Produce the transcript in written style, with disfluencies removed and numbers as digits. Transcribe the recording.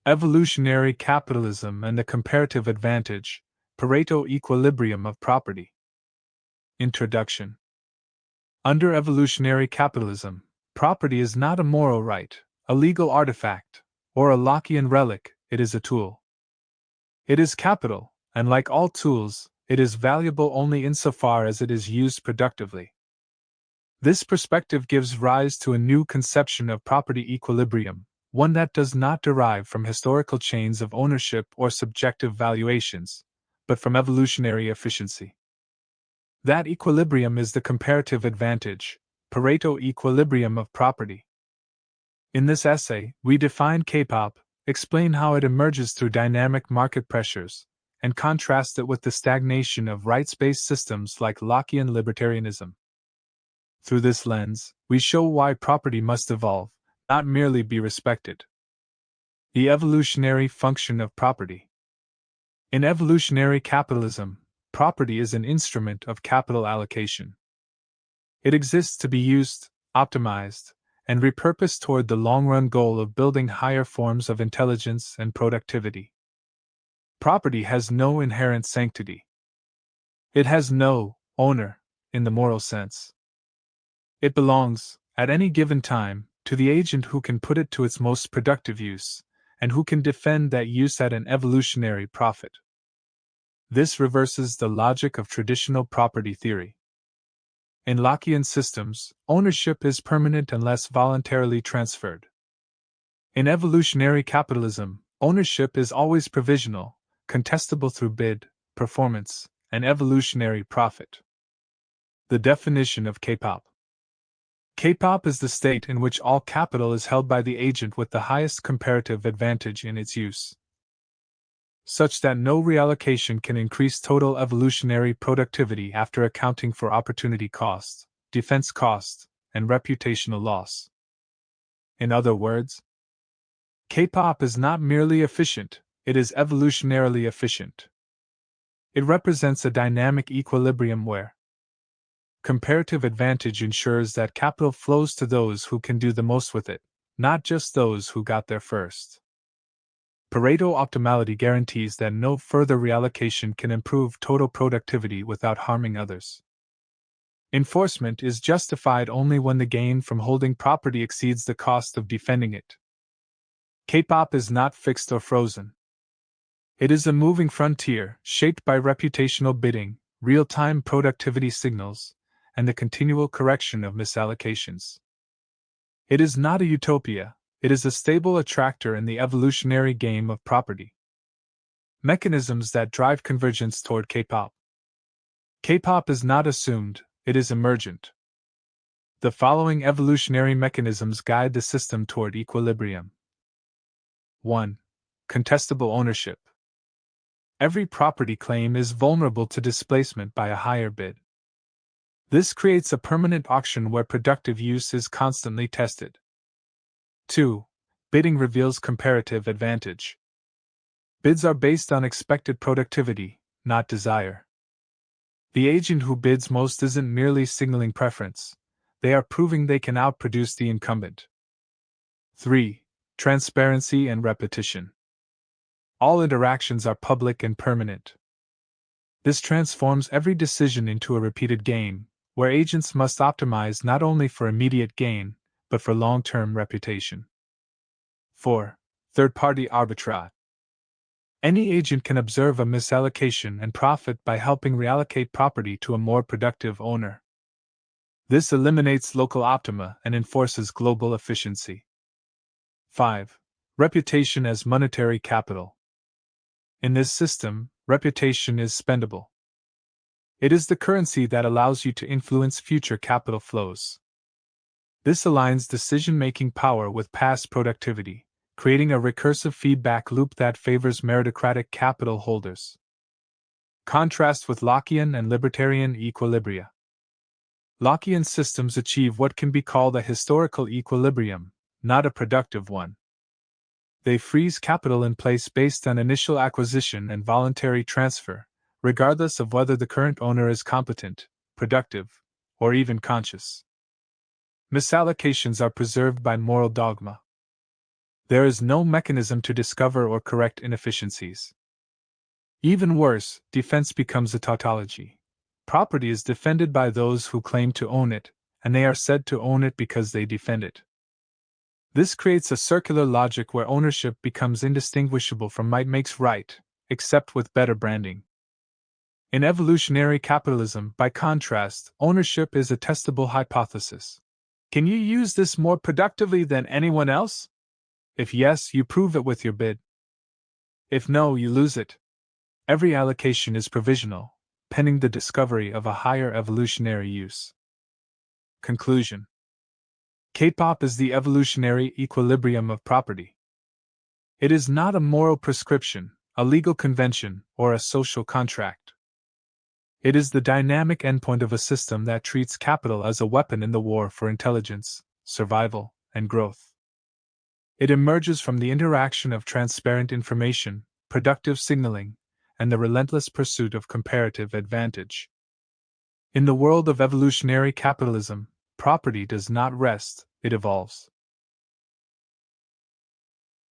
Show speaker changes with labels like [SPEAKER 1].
[SPEAKER 1] Evolutionary Capitalism and the Comparative Advantage, Pareto Equilibrium of Property. Introduction. Under evolutionary capitalism, property is not a moral right, a legal artifact, or a Lockean relic, it is a tool. It is capital, and like all tools, it is valuable only insofar as it is used productively. This perspective gives rise to a new conception of property equilibrium, one that does not derive from historical chains of ownership or subjective valuations, but from evolutionary efficiency. That equilibrium is the comparative advantage, Pareto equilibrium of property. In this essay, we define CAPE-oP, explain how it emerges through dynamic market pressures, and contrast it with the stagnation of rights-based systems like Lockean libertarianism. Through this lens, we show why property must evolve, not merely be respected. The evolutionary function of property. In evolutionary capitalism, property is an instrument of capital allocation. It exists to be used, optimized, and repurposed toward the long-run goal of building higher forms of intelligence and productivity. Property has no inherent sanctity. It has no owner, in the moral sense. It belongs, at any given time, to the agent who can put it to its most productive use, and who can defend that use at an evolutionary profit. This reverses the logic of traditional property theory. In Lockean systems, ownership is permanent unless voluntarily transferred. In evolutionary capitalism, ownership is always provisional, contestable through bid, performance, and evolutionary profit. The definition of CAPE-oP. CAPE-oP is the state in which all capital is held by the agent with the highest comparative advantage in its use, such that no reallocation can increase total evolutionary productivity after accounting for opportunity cost, defense cost, and reputational loss. In other words, CAPE-oP is not merely efficient, it is evolutionarily efficient. It represents a dynamic equilibrium where comparative advantage ensures that capital flows to those who can do the most with it, not just those who got there first. Pareto optimality guarantees that no further reallocation can improve total productivity without harming others. Enforcement is justified only when the gain from holding property exceeds the cost of defending it. CAPE-oP is not fixed or frozen. It is a moving frontier shaped by reputational bidding, real-time productivity signals, and the continual correction of misallocations. It is not a utopia, it is a stable attractor in the evolutionary game of property. Mechanisms that drive convergence toward CAPE-oP. CAPE-oP is not assumed, it is emergent. The following evolutionary mechanisms guide the system toward equilibrium. 1. Contestable ownership. Every property claim is vulnerable to displacement by a higher bid. This creates a permanent auction where productive use is constantly tested. 2. Bidding reveals comparative advantage. Bids are based on expected productivity, not desire. The agent who bids most isn't merely signaling preference, they are proving they can outproduce the incumbent. 3. Transparency and repetition. All interactions are public and permanent. This transforms every decision into a repeated game, where agents must optimize not only for immediate gain, but for long-term reputation. 4. Third-party arbitrage. Any agent can observe a misallocation and profit by helping reallocate property to a more productive owner. This eliminates local optima and enforces global efficiency. 5. Reputation as monetary capital. In this system, reputation is spendable. It is the currency that allows you to influence future capital flows. This aligns decision-making power with past productivity, creating a recursive feedback loop that favors meritocratic capital holders. Contrast with Lockean and libertarian equilibria. Lockean systems achieve what can be called a historical equilibrium, not a productive one. They freeze capital in place based on initial acquisition and voluntary transfer, regardless of whether the current owner is competent, productive, or even conscious. Misallocations are preserved by moral dogma. There is no mechanism to discover or correct inefficiencies. Even worse, defense becomes a tautology. Property is defended by those who claim to own it, and they are said to own it because they defend it. This creates a circular logic where ownership becomes indistinguishable from might makes right, except with better branding. In evolutionary capitalism, by contrast, ownership is a testable hypothesis. Can you use this more productively than anyone else? If yes, you prove it with your bid. If no, you lose it. Every allocation is provisional, pending the discovery of a higher evolutionary use. Conclusion: CAPE-oP is the evolutionary equilibrium of property. It is not a moral prescription, a legal convention, or a social contract. It is the dynamic endpoint of a system that treats capital as a weapon in the war for intelligence, survival, and growth. It emerges from the interaction of transparent information, productive signaling, and the relentless pursuit of comparative advantage. In the world of evolutionary capitalism, property does not rest, it evolves.